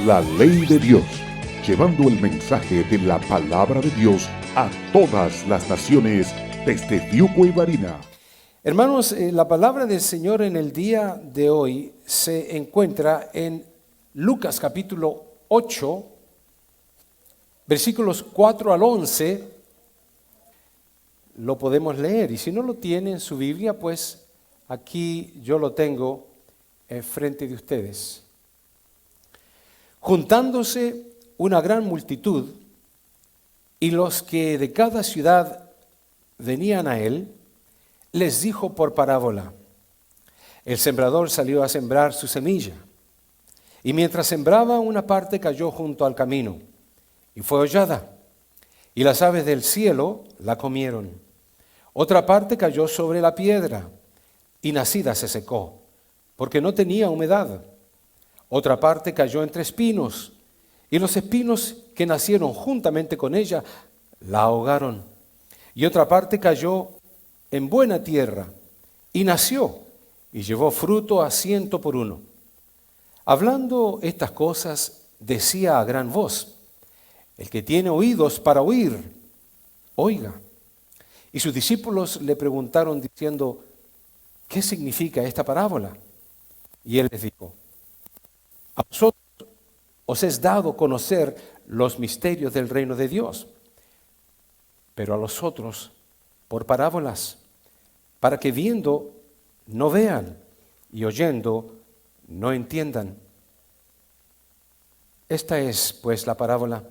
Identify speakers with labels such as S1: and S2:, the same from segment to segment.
S1: la ley de Dios, llevando el mensaje de la palabra de Dios a todas las naciones desde Fiuco y Barina.
S2: Hermanos, la palabra del Señor en el día de hoy se encuentra en Lucas capítulo 8, versículos 4 al 11. Lo podemos leer, y si no lo tiene en su Biblia, pues aquí yo lo tengo frente de ustedes. Juntándose una gran multitud, y los que de cada ciudad venían a él, les dijo por parábola: el sembrador salió a sembrar su semilla, y mientras sembraba, una parte cayó junto al camino, y fue hollada, y las aves del cielo la comieron. Otra parte cayó sobre la piedra, y nacida se secó, porque no tenía humedad. Otra parte cayó entre espinos, y los espinos que nacieron juntamente con ella la ahogaron. Y otra parte cayó en buena tierra, y nació, y llevó fruto a 100 por uno. Hablando estas cosas, decía a gran voz: el que tiene oídos para oír, oiga. Y sus discípulos le preguntaron diciendo: ¿qué significa esta parábola? Y él les dijo: a vosotros os es dado conocer los misterios del reino de Dios, pero a los otros por parábolas, para que viendo no vean y oyendo no entiendan. Esta es pues la parábola.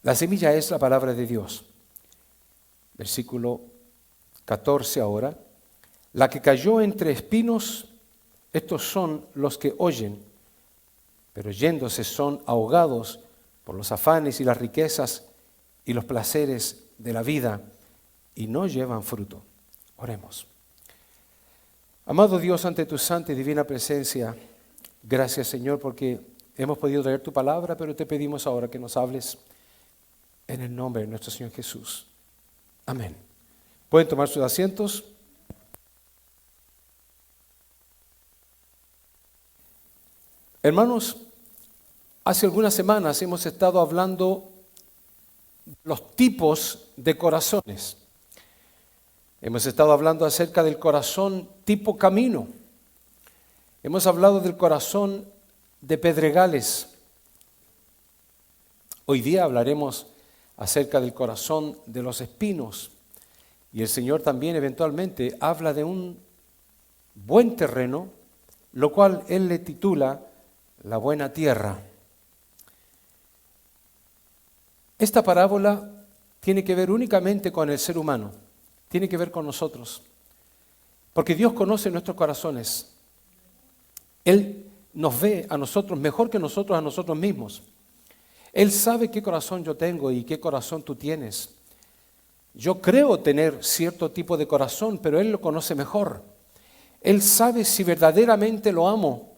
S2: La semilla es la palabra de Dios. Versículo 14 ahora. La que cayó entre espinos, estos son los que oyen, pero yéndose son ahogados por los afanes y las riquezas y los placeres de la vida, y no llevan fruto. Oremos. Amado Dios, ante tu santa y divina presencia, gracias, Señor, porque hemos podido leer tu palabra, pero te pedimos ahora que nos hables en el nombre de nuestro Señor Jesús. Amén. ¿Pueden tomar sus asientos? Hermanos, hace algunas semanas hemos estado hablando de los tipos de corazones. Hemos estado hablando acerca del corazón tipo camino. Hemos hablado del corazón de pedregales. Hoy día hablaremos acerca del corazón de los espinos. Y el Señor también eventualmente habla de un buen terreno, lo cual Él le titula la buena tierra. Esta parábola tiene que ver únicamente con el ser humano, tiene que ver con nosotros, porque Dios conoce nuestros corazones. Él nos ve a nosotros mejor que nosotros a nosotros mismos. Él sabe qué corazón yo tengo y qué corazón tú tienes. Yo creo tener cierto tipo de corazón, pero Él lo conoce mejor. Él sabe si verdaderamente lo amo,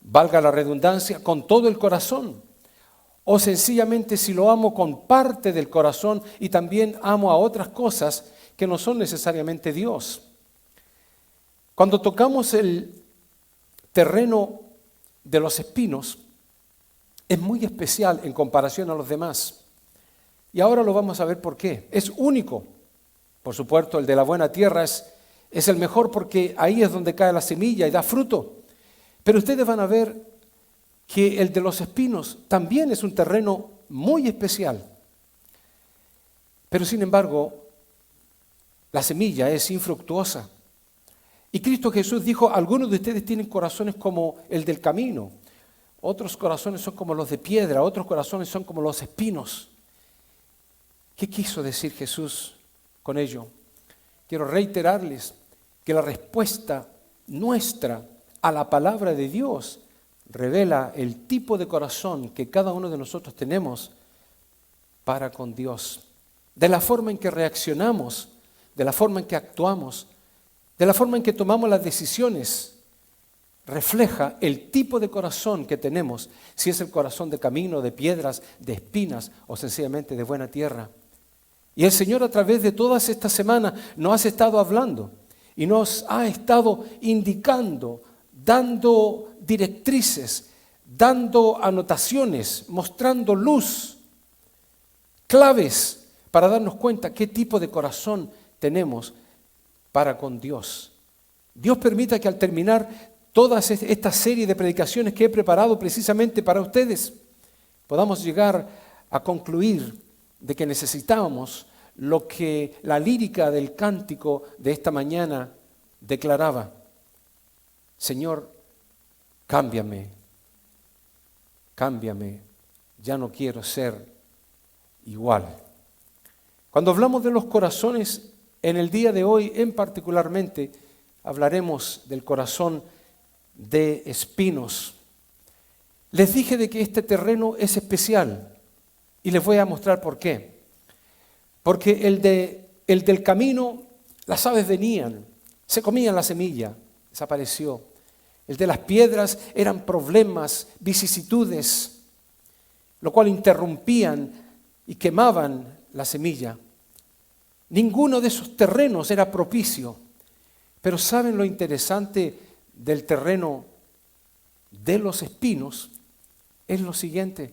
S2: valga la redundancia, con todo el corazón, o sencillamente si lo amo con parte del corazón y también amo a otras cosas que no son necesariamente Dios. Cuando tocamos el terreno de los espinos, es muy especial en comparación a los demás. Y ahora lo vamos a ver por qué. Es único. Por supuesto, el de la buena tierra es el mejor porque ahí es donde cae la semilla y da fruto. Pero ustedes van a ver que el de los espinos también es un terreno muy especial. Pero sin embargo, la semilla es infructuosa. Y Cristo Jesús dijo: algunos de ustedes tienen corazones como el del camino, otros corazones son como los de piedra, otros corazones son como los espinos. ¿Qué quiso decir Jesús con ello? Quiero reiterarles que la respuesta nuestra a la palabra de Dios revela el tipo de corazón que cada uno de nosotros tenemos para con Dios. De la forma en que reaccionamos, de la forma en que actuamos, de la forma en que tomamos las decisiones, refleja el tipo de corazón que tenemos, si es el corazón de camino, de piedras, de espinas o sencillamente de buena tierra. Y el Señor, a través de todas estas semanas, nos ha estado hablando y nos ha estado indicando, dando directrices, dando anotaciones, mostrando luz, claves para darnos cuenta qué tipo de corazón tenemos para con Dios. Dios permita que al terminar toda esta serie de predicaciones que he preparado precisamente para ustedes, podamos llegar a concluir de que necesitábamos lo que la lírica del cántico de esta mañana declaraba: Señor, cámbiame, cámbiame, ya no quiero ser igual. Cuando hablamos de los corazones, en el día de hoy en particularmente, hablaremos del corazón de espinos. Les dije de que este terreno es especial y les voy a mostrar por qué. Porque el del camino, las aves venían, se comían la semilla, desapareció. El de las piedras eran problemas, vicisitudes, lo cual interrumpían y quemaban la semilla. Ninguno de esos terrenos era propicio. Pero ¿saben lo interesante del terreno de los espinos? Es lo siguiente,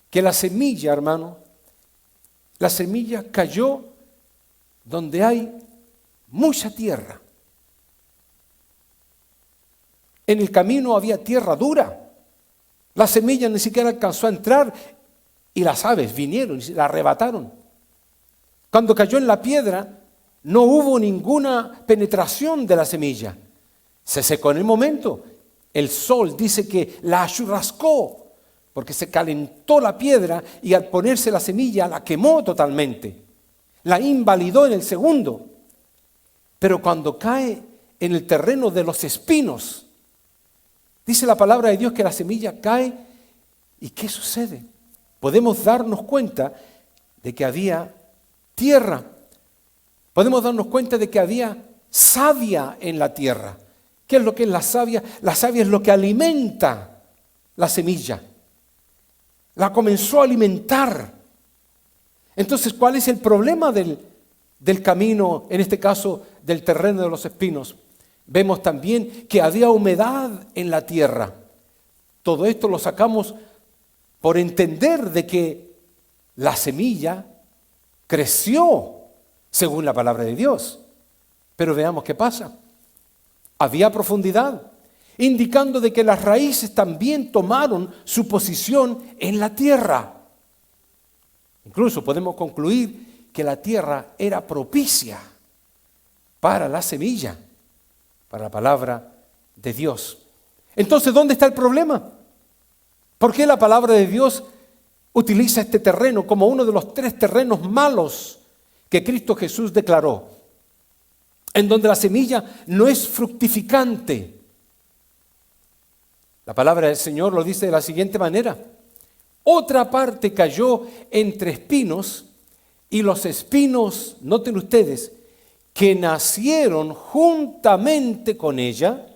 S2: que la semilla, hermano, la semilla cayó donde hay mucha tierra. En el camino había tierra dura. La semilla ni siquiera alcanzó a entrar y las aves vinieron y la arrebataron. Cuando cayó en la piedra, no hubo ninguna penetración de la semilla. Se secó en el momento. El sol dice que la churrascó porque se calentó la piedra y al ponerse la semilla la quemó totalmente. La invalidó en el segundo. Pero cuando cae en el terreno de los espinos, dice la palabra de Dios que la semilla cae y ¿qué sucede? Podemos darnos cuenta de que había tierra. Podemos darnos cuenta de que había savia en la tierra. ¿Qué es lo que es la savia? La savia es lo que alimenta la semilla. La comenzó a alimentar. Entonces, ¿cuál es el problema del camino, en este caso del terreno de los espinos? Vemos también que había humedad en la tierra. Todo esto lo sacamos por entender de que la semilla creció según la palabra de Dios. Pero veamos qué pasa. Había profundidad, indicando de que las raíces también tomaron su posición en la tierra. Incluso podemos concluir que la tierra era propicia para la semilla, para la palabra de Dios. Entonces, ¿dónde está el problema? ¿Por qué la palabra de Dios utiliza este terreno como uno de los 3 terrenos malos que Cristo Jesús declaró? En donde la semilla no es fructificante. La palabra del Señor lo dice de la siguiente manera: otra parte cayó entre espinos, y los espinos, noten ustedes, que nacieron juntamente con ella,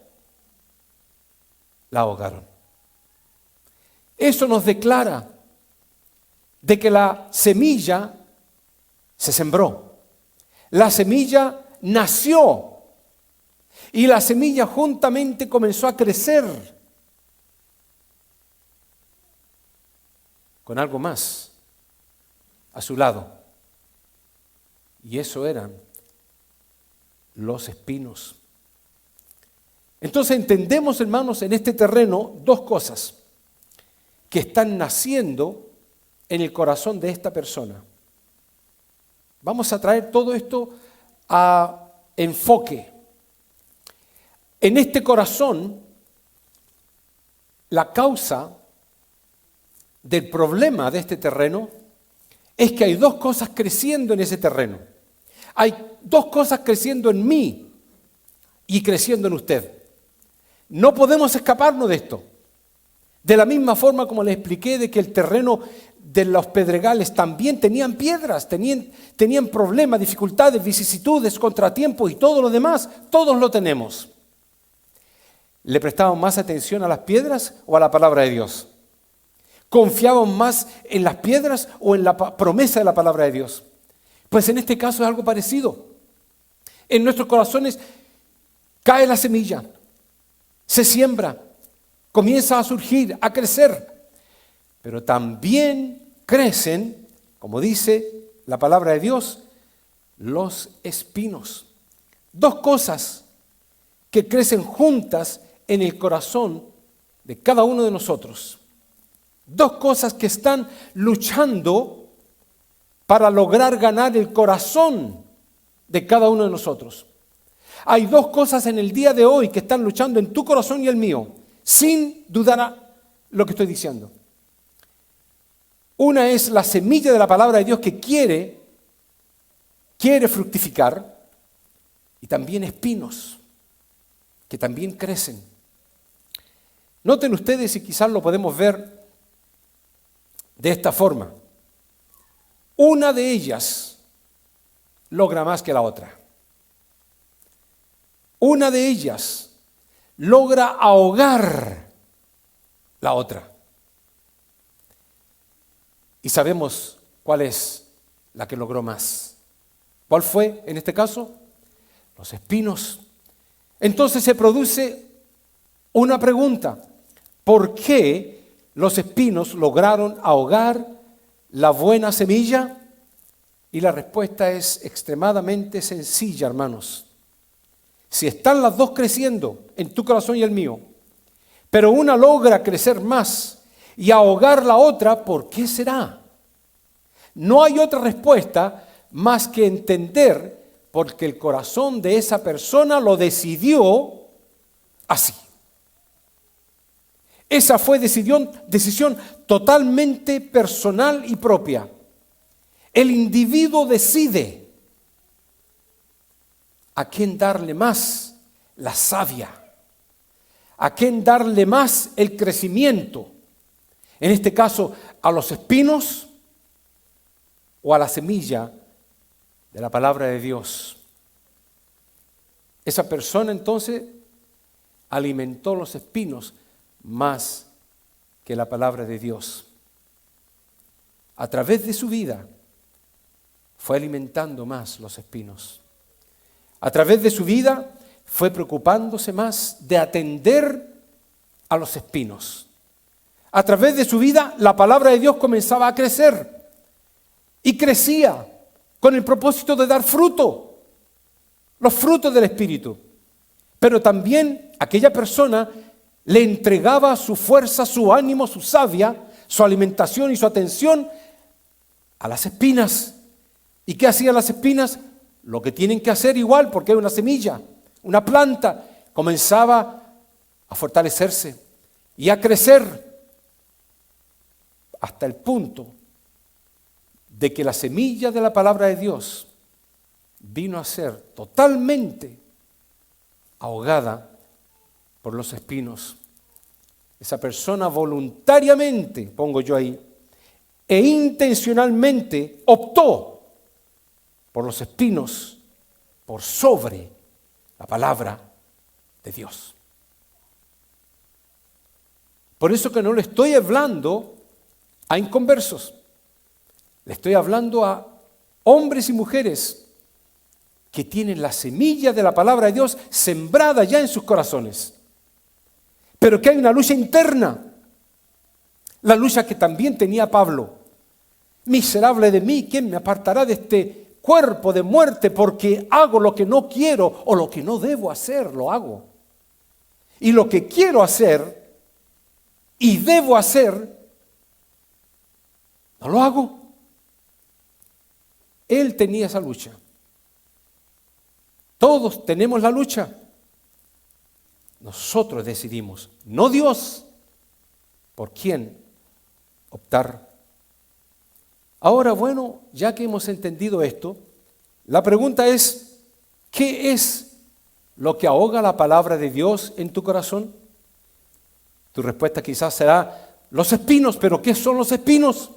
S2: la ahogaron. Eso nos declara de que la semilla se sembró. La semilla nació y la semilla juntamente comenzó a crecer con algo más a su lado. Y eso eran los espinos. Entonces entendemos, hermanos, en este terreno 2 cosas que están naciendo en el corazón de esta persona. Vamos a traer todo esto a enfoque. En este corazón, la causa del problema de este terreno es que hay 2 cosas creciendo en ese terreno. Hay 2 cosas creciendo en mí y creciendo en usted. No podemos escaparnos de esto. De la misma forma como les expliqué de que el terreno de los pedregales también tenían piedras, tenían problemas, dificultades, vicisitudes, contratiempos y todo lo demás, todos lo tenemos. ¿Le prestaban más atención a las piedras o a la palabra de Dios? ¿Confiaban más en las piedras o en la promesa de la palabra de Dios? Pues en este caso es algo parecido. En nuestros corazones cae la semilla, se siembra, comienza a surgir, a crecer. Pero también crecen, como dice la palabra de Dios, los espinos. Dos cosas que crecen juntas en el corazón de cada uno de nosotros. Dos cosas que están luchando para lograr ganar el corazón de cada uno de nosotros. Hay dos cosas en el día de hoy que están luchando en tu corazón y el mío, sin dudar lo que estoy diciendo. Una es la semilla de la palabra de Dios que quiere fructificar, y también espinos que también crecen. Noten ustedes, y quizás lo podemos ver de esta forma. Una de ellas logra más que la otra. Una de ellas logra ahogar la otra. Y sabemos cuál es la que logró más. ¿Cuál fue en este caso? Los espinos. Entonces se produce una pregunta. ¿Por qué los espinos lograron ahogar la buena semilla? Y la respuesta es extremadamente sencilla, hermanos. Si están las dos creciendo en tu corazón y el mío, pero una logra crecer más y ahogar la otra, ¿por qué será? No hay otra respuesta más que entender porque el corazón de esa persona lo decidió así. Esa fue decisión totalmente personal y propia. El individuo decide a quién darle más la savia, a quién darle más el crecimiento. En este caso, a los espinos o a la semilla de la palabra de Dios. Esa persona entonces alimentó los espinos más que la palabra de Dios. A través de su vida fue alimentando más los espinos. A través de su vida fue preocupándose más de atender a los espinos. A través de su vida la palabra de Dios comenzaba a crecer y crecía con el propósito de dar fruto, los frutos del Espíritu. Pero también aquella persona le entregaba su fuerza, su ánimo, su savia, su alimentación y su atención a las espinas. ¿Y qué hacían las espinas? Lo que tienen que hacer igual, porque era una semilla, una planta, comenzaba a fortalecerse y a crecer hasta el punto de que la semilla de la palabra de Dios vino a ser totalmente ahogada por los espinos. Esa persona voluntariamente, pongo yo ahí, e intencionalmente optó por los espinos por sobre la palabra de Dios. Por eso que no le estoy hablando a inconversos, le estoy hablando a hombres y mujeres que tienen la semilla de la palabra de Dios sembrada ya en sus corazones, pero que hay una lucha interna, la lucha que también tenía Pablo. Miserable de mí, ¿quién me apartará de este cuerpo de muerte? Porque hago lo que no quiero o lo que no debo hacer, lo hago. Y lo que quiero hacer y debo hacer, no lo hago. Él tenía esa lucha. Todos tenemos la lucha. Nosotros decidimos, no Dios, por quién optar. Ahora, bueno, ya que hemos entendido esto, la pregunta es, ¿qué es lo que ahoga la palabra de Dios en tu corazón? Tu respuesta quizás será, los espinos. ¿Pero qué son los espinos?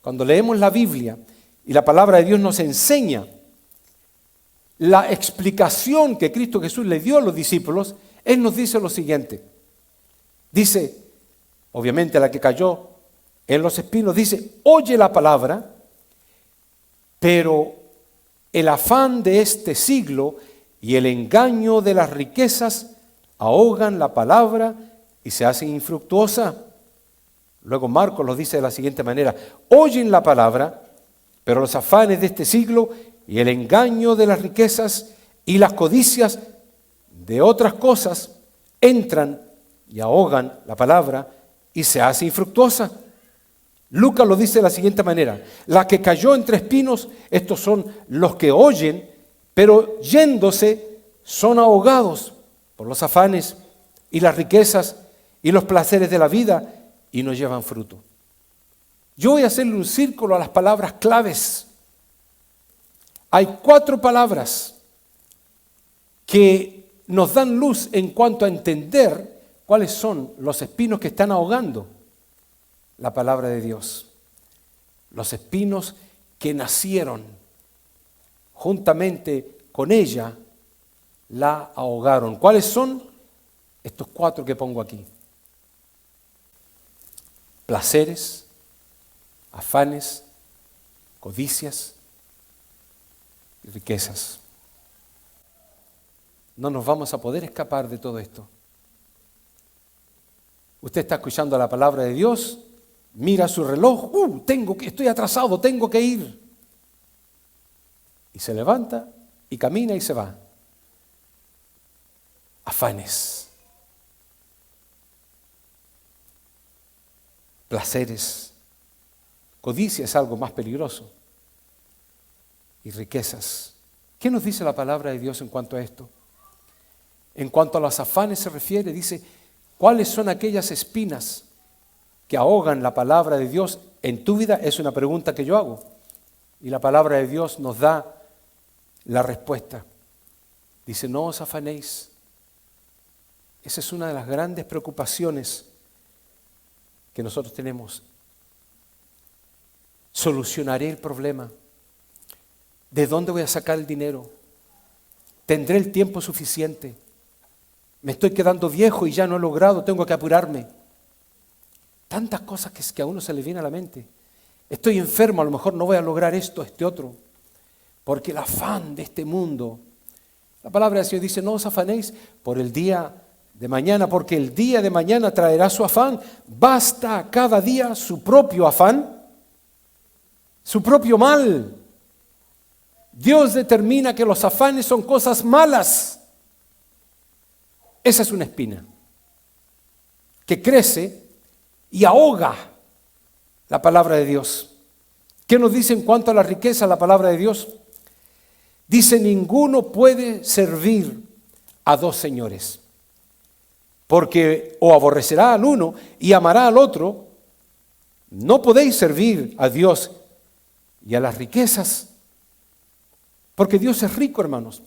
S2: Cuando leemos la Biblia y la palabra de Dios nos enseña la explicación que Cristo Jesús le dio a los discípulos, Él nos dice lo siguiente. Dice, obviamente la que cayó en los espinos, dice, oye la palabra, pero el afán de este siglo y el engaño de las riquezas ahogan la palabra y se hacen infructuosas. Luego Marcos lo dice de la siguiente manera: oyen la palabra, pero los afanes de este siglo y el engaño de las riquezas y las codicias de otras cosas entran y ahogan la palabra y se hace infructuosa. Lucas lo dice de la siguiente manera: la que cayó entre espinos, estos son los que oyen, pero yéndose son ahogados por los afanes y las riquezas y los placeres de la vida y no llevan fruto. Yo voy a hacerle un círculo a las palabras claves. Hay 4 palabras que nos dan luz en cuanto a entender cuáles son los espinos que están ahogando la palabra de Dios. Los espinos que nacieron juntamente con ella, la ahogaron. ¿Cuáles son? Estos 4 que pongo aquí: placeres, afanes, codicias y riquezas. No nos vamos a poder escapar de todo esto. Usted está escuchando la palabra de Dios, mira su reloj, estoy atrasado, tengo que ir. Y se levanta y camina y se va. Afanes, placeres, codicia es algo más peligroso, y riquezas. ¿Qué nos dice la palabra de Dios en cuanto a esto? En cuanto a los afanes se refiere, dice: ¿cuáles son aquellas espinas que ahogan la palabra de Dios en tu vida? Es una pregunta que yo hago. Y la palabra de Dios nos da la respuesta. Dice: no os afanéis. Esa es una de las grandes preocupaciones que nosotros tenemos. ¿Solucionaré el problema? ¿De dónde voy a sacar el dinero? ¿Tendré el tiempo suficiente? Me estoy quedando viejo y ya no he logrado, tengo que apurarme. Tantas cosas que a uno se le viene a la mente. Estoy enfermo, a lo mejor no voy a lograr esto, este otro. Porque el afán de este mundo, la palabra del Señor dice: no os afanéis por el día de mañana, porque el día de mañana traerá su afán. Basta a cada día su propio afán, su propio mal. Dios determina que los afanes son cosas malas. Esa es una espina que crece y ahoga la palabra de Dios. ¿Qué nos dice en cuanto a la riqueza la palabra de Dios? Dice: ninguno puede servir a 2 señores, porque o aborrecerá al uno y amará al otro. No podéis servir a Dios y a las riquezas, porque Dios es rico, hermanos.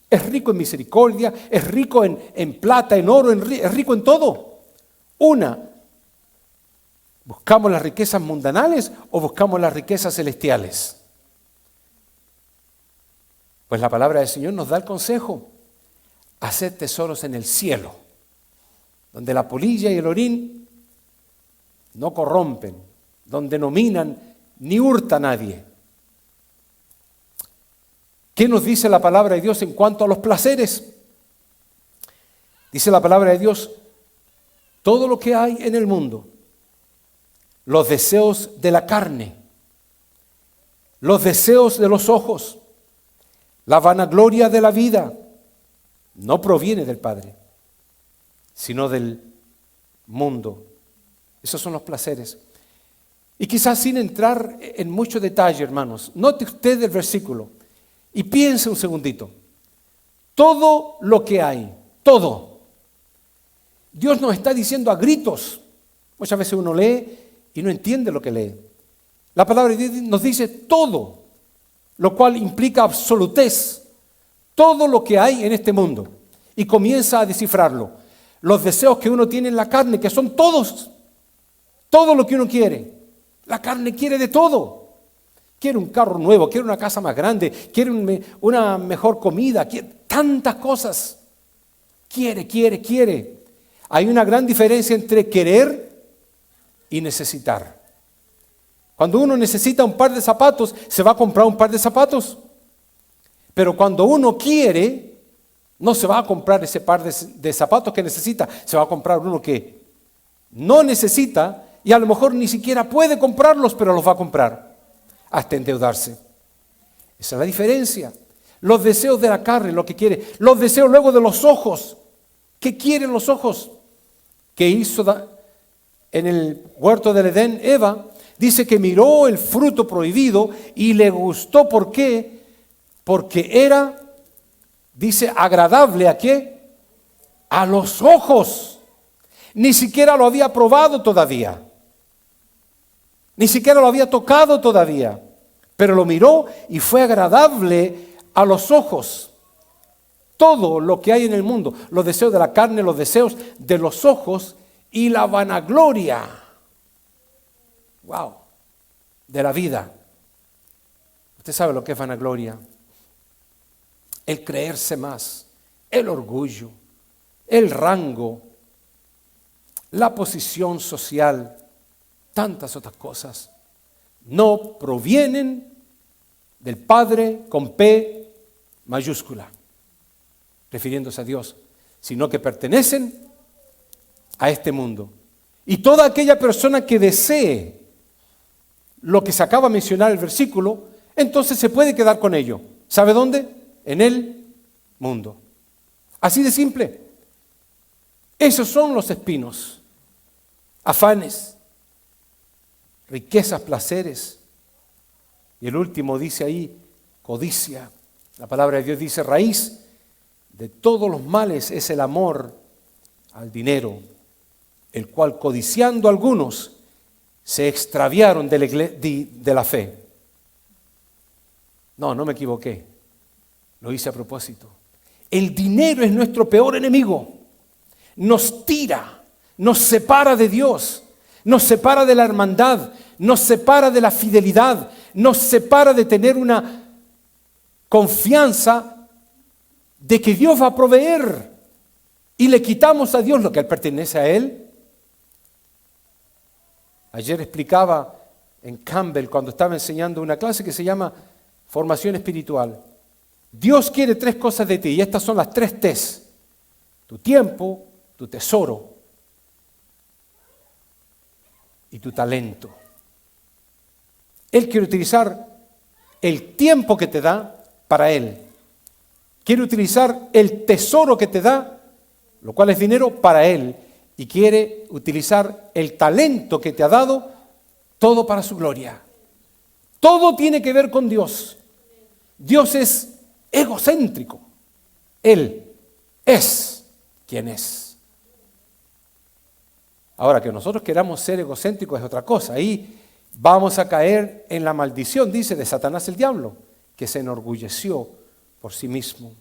S2: Es rico en misericordia, es rico en plata, en oro, es rico en todo. ¿Buscamos las riquezas mundanales o buscamos las riquezas celestiales? Pues la palabra del Señor nos da el consejo: haced tesoros en el cielo, donde la polilla y el orín no corrompen, donde no minan ni hurta nadie. ¿Qué nos dice la palabra de Dios en cuanto a los placeres? Dice la palabra de Dios: todo lo que hay en el mundo, los deseos de la carne, los deseos de los ojos, la vanagloria de la vida, no proviene del Padre, sino del mundo. Esos son los placeres. Y quizás sin entrar en mucho detalle, hermanos, note usted el versículo y piense un segundito. Todo lo que hay, todo. Dios nos está diciendo a gritos. Muchas veces uno lee y no entiende lo que lee. La palabra de Dios nos dice todo, lo cual implica absolutez. Todo lo que hay en este mundo. Y comienza a descifrarlo. Los deseos que uno tiene en la carne, que son todos. Todo lo que uno quiere. La carne quiere de todo. Quiere un carro nuevo, quiere una casa más grande, quiere una mejor comida, quiere tantas cosas. Quiere. Hay una gran diferencia entre querer y necesitar. Cuando uno necesita un par de zapatos, se va a comprar un par de zapatos. Pero cuando uno quiere, No se va a comprar ese par de zapatos que necesita, se va a comprar uno que no necesita y a lo mejor ni siquiera puede comprarlos, pero los va a comprar hasta endeudarse. Esa es la diferencia. Los deseos de la carne, lo que quiere. Los deseos luego de los ojos. ¿Qué quieren los ojos? ¿Qué hizo en el huerto del Edén Eva? Dice que miró el fruto prohibido y le gustó. ¿Por qué? Porque era, dice, agradable ¿a qué? A los ojos. Ni siquiera lo había probado todavía. Ni siquiera lo había tocado todavía. Pero lo miró y fue agradable a los ojos. Todo lo que hay en el mundo, los deseos de la carne, los deseos de los ojos y la vanagloria. Wow, de la vida. Usted sabe lo que es vanagloria. El creerse más, el orgullo, el rango, la posición social, tantas otras cosas. No provienen del Padre con P mayúscula, refiriéndose a Dios, sino que pertenecen a este mundo. Y toda aquella persona que desee lo que se acaba de mencionar el versículo, entonces se puede quedar con ello. ¿Sabe dónde? En el mundo. Así de simple. Esos son los espinos. Afanes, riquezas, placeres. Y el último dice ahí, codicia. La palabra de Dios dice, raíz de todos los males es el amor al dinero, el cual codiciando algunos se extraviaron de la fe. No me equivoqué. Lo hice a propósito. El dinero es nuestro peor enemigo. Nos tira, nos separa de Dios, nos separa de la hermandad, nos separa de la fidelidad, nos separa de tener una confianza de que Dios va a proveer y le quitamos a Dios lo que pertenece a Él. Ayer explicaba en Campbell cuando estaba enseñando una clase que se llama Formación Espiritual. Dios quiere 3 cosas de ti y estas son las 3 T's. Tu tiempo, tu tesoro y tu talento. Él quiere utilizar el tiempo que te da para Él. Quiere utilizar el tesoro que te da, lo cual es dinero, para Él. Y quiere utilizar el talento que te ha dado, todo para su gloria. Todo tiene que ver con Dios. Dios es egocéntrico. Él es quien es. Ahora, que nosotros queramos ser egocéntricos es otra cosa. Ahí vamos a caer en la maldición, dice, de Satanás el diablo, que se enorgulleció por sí mismo.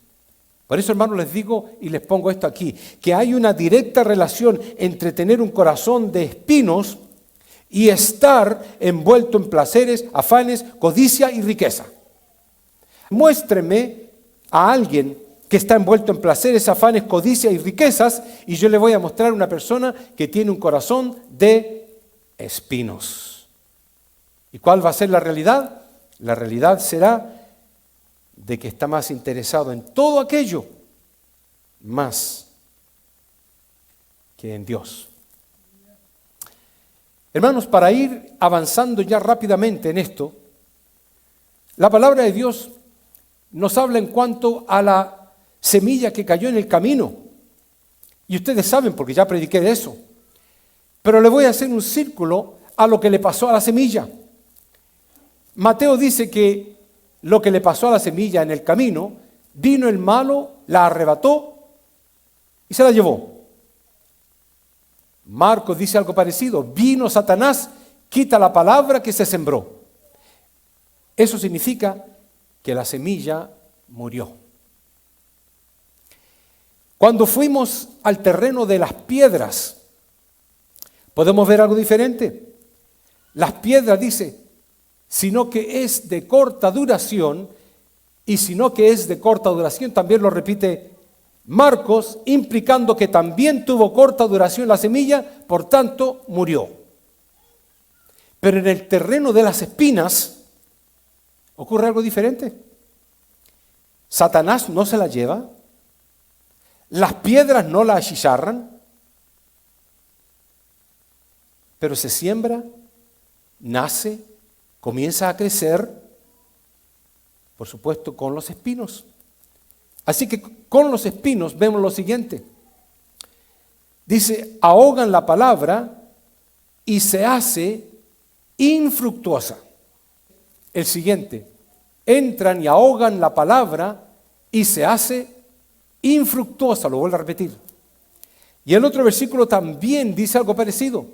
S2: Por eso, hermanos, les digo y les pongo esto aquí, que hay una directa relación entre tener un corazón de espinos y estar envuelto en placeres, afanes, codicia y riqueza. Muéstreme a alguien que está envuelto en placeres, afanes, codicia y riquezas, y yo le voy a mostrar una persona que tiene un corazón de espinos. ¿Y cuál va a ser la realidad? La realidad será de que está más interesado en todo aquello, más que en Dios. Hermanos, para ir avanzando ya rápidamente en esto, la palabra de Dios nos habla en cuanto a la semilla que cayó en el camino. Y ustedes saben, porque ya prediqué de eso. Pero le voy a hacer un círculo a lo que le pasó a la semilla. Mateo dice que lo que le pasó a la semilla en el camino, vino el malo, la arrebató y se la llevó. Marcos dice algo parecido, vino Satanás, quita la palabra que se sembró. Eso significa que la semilla murió. Cuando fuimos al terreno de las piedras, podemos ver algo diferente. Las piedras, dice, sino que es de corta duración, y sino que es de corta duración, también lo repite Marcos, implicando que también tuvo corta duración la semilla, por tanto murió. Pero en el terreno de las espinas ocurre algo diferente. Satanás no se la lleva, las piedras no la achicharran, pero se siembra, nace, comienza a crecer, por supuesto con los espinos. Así que con los espinos vemos lo siguiente. Dice, ahogan la palabra y se hace infructuosa. El siguiente, entran y ahogan la palabra y se hace infructuosa, lo vuelvo a repetir. Y el otro versículo también dice algo parecido.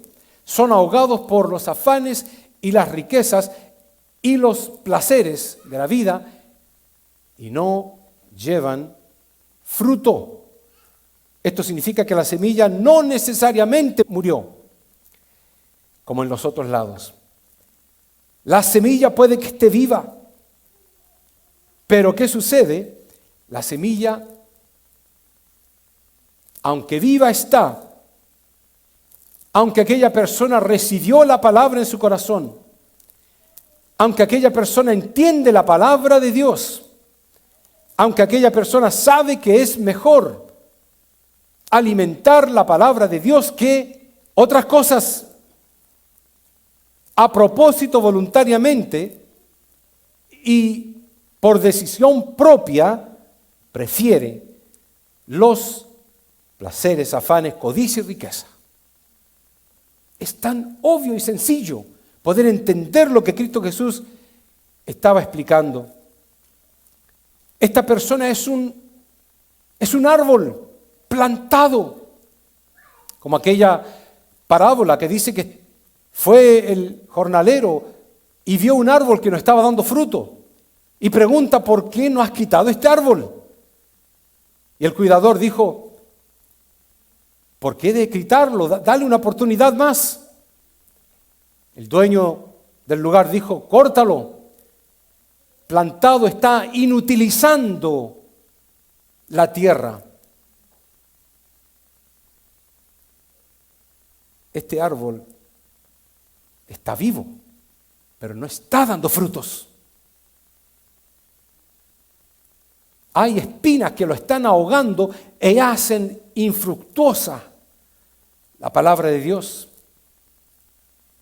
S2: Son ahogados por los afanes y las riquezas y los placeres de la vida y no llevan fruto. Esto significa que la semilla no necesariamente murió, como en los otros lados. La semilla puede que esté viva, pero ¿qué sucede? La semilla, aunque viva está, aunque aquella persona recibió la palabra en su corazón, aunque aquella persona entiende la palabra de Dios, aunque aquella persona sabe que es mejor alimentar la palabra de Dios que otras cosas, a propósito voluntariamente y por decisión propia, prefiere los placeres, afanes, codicia y riqueza. Es tan obvio y sencillo poder entender lo que Cristo Jesús estaba explicando. Esta persona es un árbol plantado, como aquella parábola que dice que fue el jornalero y vio un árbol que no estaba dando fruto y pregunta, ¿por qué no has quitado este árbol? Y el cuidador dijo, ¿por qué de quitarlo? Dale una oportunidad más. El dueño del lugar dijo, córtalo. Plantado está inutilizando la tierra. Este árbol está vivo, pero no está dando frutos. Hay espinas que lo están ahogando y hacen infructuosa la palabra de Dios.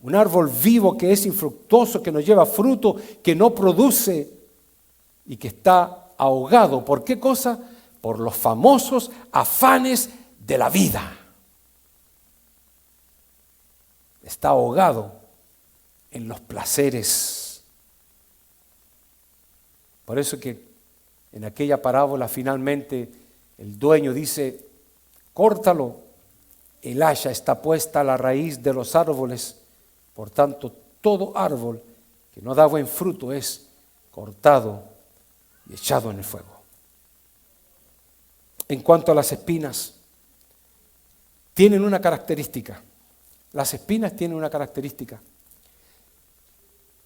S2: Un árbol vivo que es infructuoso, que no lleva fruto, que no produce y que está ahogado. ¿Por qué cosa? Por los famosos afanes de la vida. Está ahogado en los placeres. Por eso que en aquella parábola finalmente el dueño dice, córtalo, el hacha está puesta a la raíz de los árboles, por tanto todo árbol que no da buen fruto es cortado y echado en el fuego. En cuanto a las espinas, tienen una característica. Las espinas tienen una característica.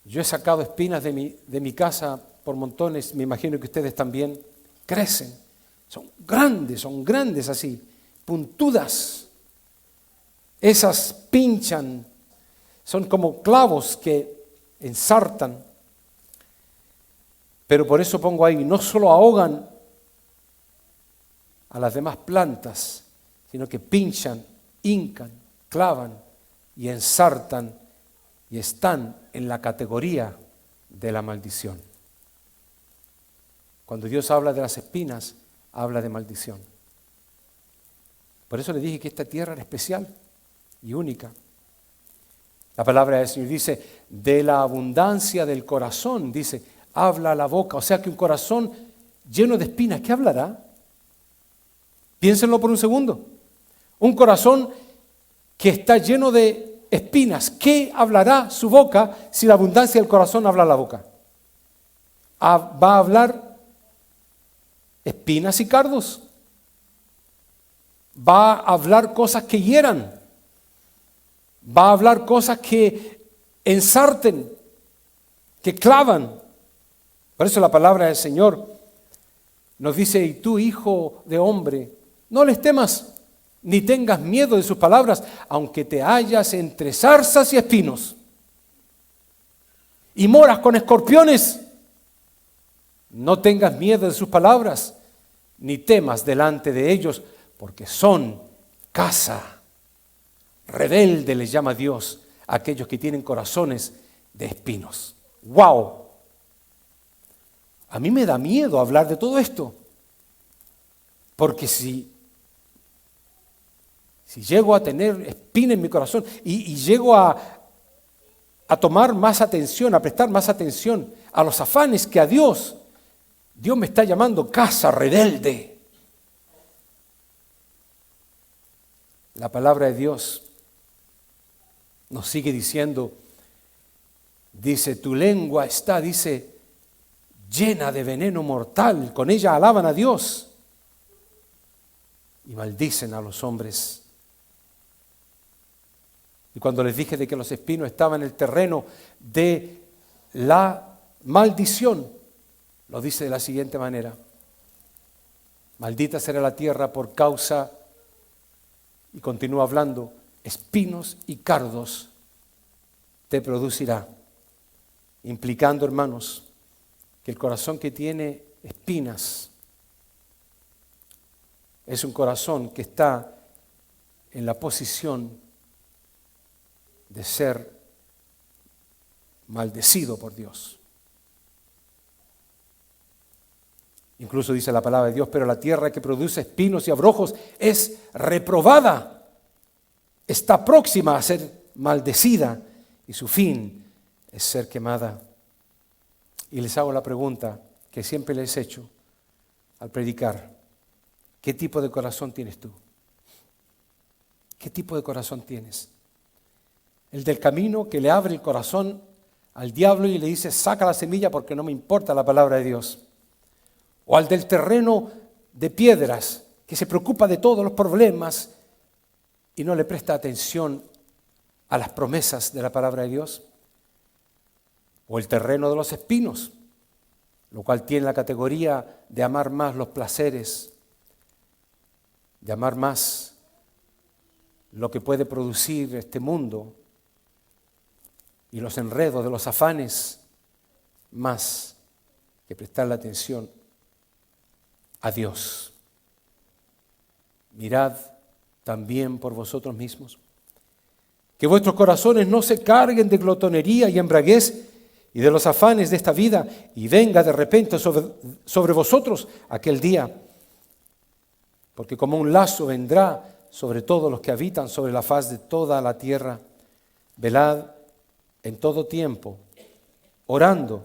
S2: Yo he sacado espinas de mi casa por montones, me imagino que ustedes también. Crecen, son grandes así, puntudas. Esas pinchan, son como clavos que ensartan. Pero por eso pongo ahí, no solo ahogan a las demás plantas, sino que pinchan, hincan, clavan y ensartan y están en la categoría de la maldición. Cuando Dios habla de las espinas, habla de maldición. Por eso le dije que esta tierra era especial y única. La palabra del Señor dice, de la abundancia del corazón, dice, habla la boca. O sea que un corazón lleno de espinas, ¿qué hablará? Piénsenlo por un segundo. Un corazón que está lleno de espinas, ¿qué hablará su boca si la abundancia del corazón habla la boca? Va a hablar espinas y cardos. Va a hablar cosas que hieran. Va a hablar cosas que ensarten, que clavan. Por eso la palabra del Señor nos dice, y tú, hijo de hombre, no les temas, ni tengas miedo de sus palabras, aunque te hallas entre zarzas y espinos, y moras con escorpiones. No tengas miedo de sus palabras, ni temas delante de ellos, porque son casa rebelde, les llama Dios a aquellos que tienen corazones de espinos. ¡Wow! A mí me da miedo hablar de todo esto, porque si llego a tener espina en mi corazón y llego a tomar más atención, a prestar más atención a los afanes que a Dios, Dios me está llamando casa rebelde. La palabra de Dios nos sigue diciendo, dice, tu lengua está, dice, llena de veneno mortal, con ella alaban a Dios y maldicen a los hombres. Y cuando les dije de que los espinos estaban en el terreno de la maldición, lo dice de la siguiente manera: maldita será la tierra por causa, y continúa hablando, espinos y cardos te producirá. Implicando, hermanos, que el corazón que tiene espinas es un corazón que está en la posición de ser maldecido por Dios. Incluso dice la palabra de Dios, pero la tierra que produce espinos y abrojos es reprobada, está próxima a ser maldecida y su fin es ser quemada. Y les hago la pregunta que siempre les he hecho al predicar: ¿qué tipo de corazón tienes tú? ¿Qué tipo de corazón tienes? ¿El del camino que le abre el corazón al diablo y le dice, saca la semilla porque no me importa la palabra de Dios? ¿O al del terreno de piedras que se preocupa de todos los problemas y no le presta atención a las promesas de la palabra de Dios? ¿O el terreno de los espinos, lo cual tiene la categoría de amar más los placeres, de amar más lo que puede producir este mundo y los enredos de los afanes, más que prestarle atención a Dios? Mirad también por vosotros mismos, que vuestros corazones no se carguen de glotonería y embriaguez y de los afanes de esta vida, y venga de repente sobre vosotros aquel día, porque como un lazo vendrá sobre todos los que habitan sobre la faz de toda la tierra. Velad en todo tiempo, orando,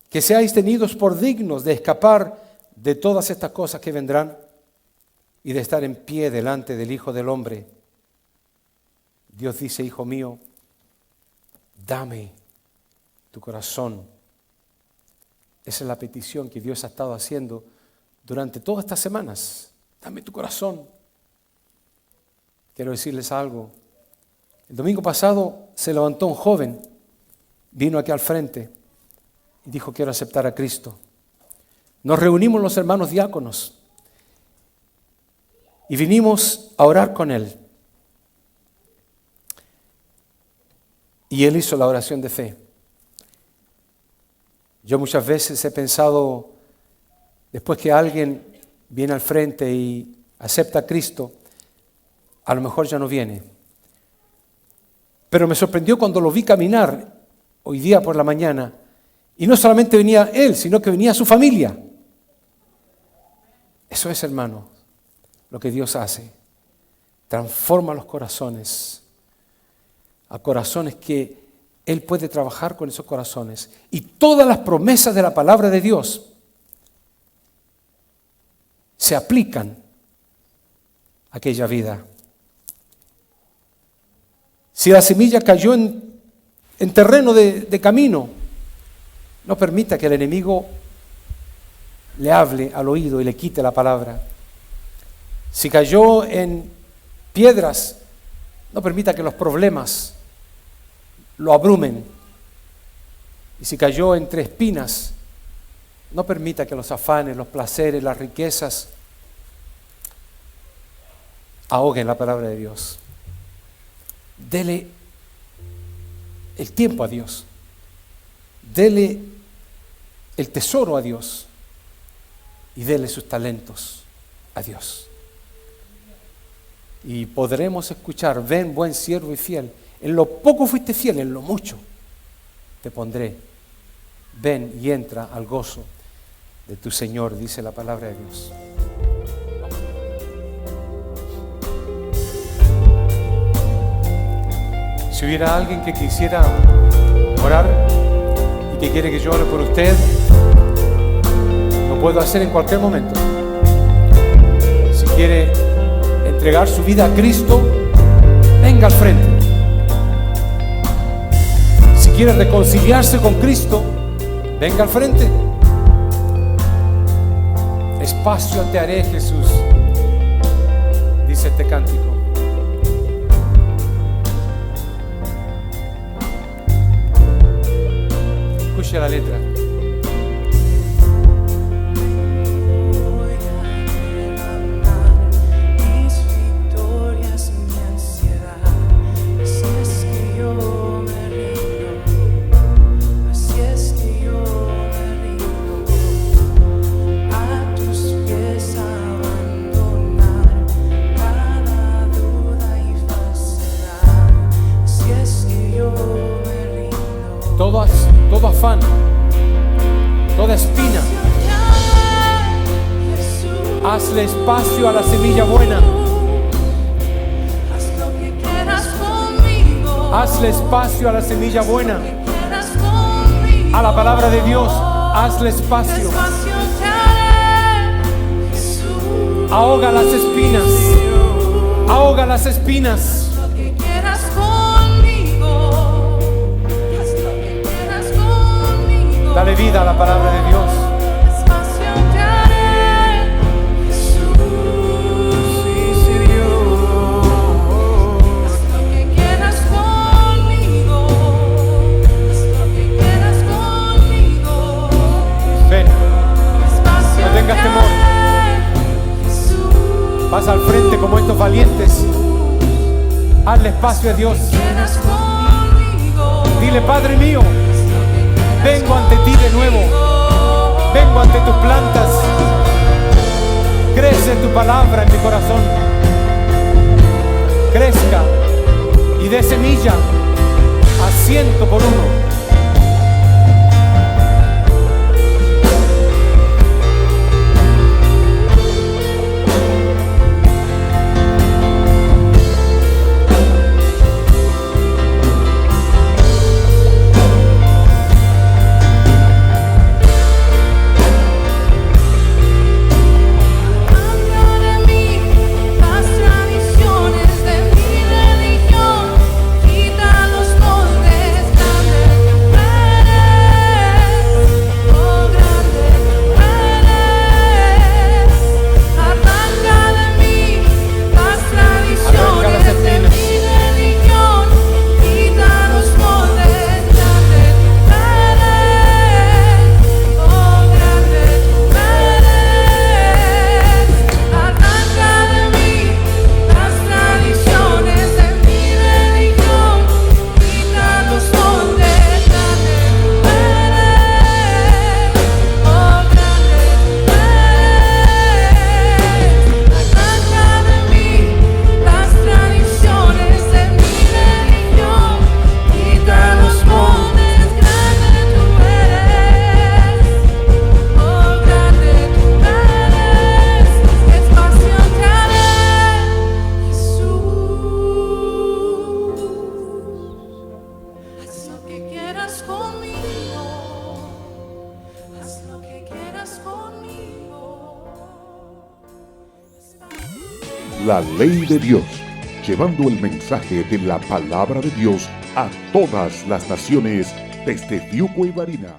S2: que seáis tenidos por dignos de escapar de todas estas cosas que vendrán y de estar en pie delante del Hijo del Hombre. Dios dice, hijo mío, dame tu corazón. Esa es la petición que Dios ha estado haciendo durante todas estas semanas. Dame tu corazón. Quiero decirles algo. El domingo pasado se levantó un joven, vino aquí al frente y dijo, quiero aceptar a Cristo. Nos reunimos los hermanos diáconos y vinimos a orar con él. Y él hizo la oración de fe. Yo muchas veces he pensado, después que alguien viene al frente y acepta a Cristo, a lo mejor ya no viene. Pero me sorprendió cuando lo vi caminar hoy día por la mañana, y no solamente venía él, sino que venía su familia. Eso es, hermano, lo que Dios hace. Transforma los corazones a corazones que Él puede trabajar con esos corazones. Y todas las promesas de la palabra de Dios se aplican a aquella vida. Si la semilla cayó en terreno de camino, no permita que el enemigo le hable al oído y le quite la palabra. Si cayó en piedras, no permita que los problemas lo abrumen. Y si cayó entre espinas, no permita que los afanes, los placeres, las riquezas ahoguen la palabra de Dios. Dele el tiempo a Dios. Dele el tesoro a Dios. Y dele sus talentos a Dios. y podremos escuchar: ven, buen siervo y fiel. En lo poco fuiste fiel, en lo mucho te pondré. Ven y entra al gozo de tu Señor, dice la palabra de Dios. Si hubiera alguien que quisiera orar y que quiere que yo ore por usted, lo puedo hacer en cualquier momento. Si quiere entregar su vida a Cristo, venga al frente. Si quiere reconciliarse con Cristo, venga al frente. Espacio te haré, Jesús, dice este cántico. Escuche la letra. Todo afán, toda espina, hazle espacio a la semilla buena. Hazle espacio a la semilla buena. A la palabra de Dios, hazle espacio. Ahoga las espinas. Ahoga las espinas. Dale vida a la palabra de Dios. Ven, no tengas temor. Vas al frente como estos valientes. Hazle espacio a Dios. Dile: Padre mío, vengo ante ti de nuevo, vengo ante tus plantas, crece tu palabra en mi corazón, crezca y dé semilla a 100 por 1.
S1: La ley de Dios, llevando el mensaje de la palabra de Dios a todas las naciones desde Fiuco y Varina.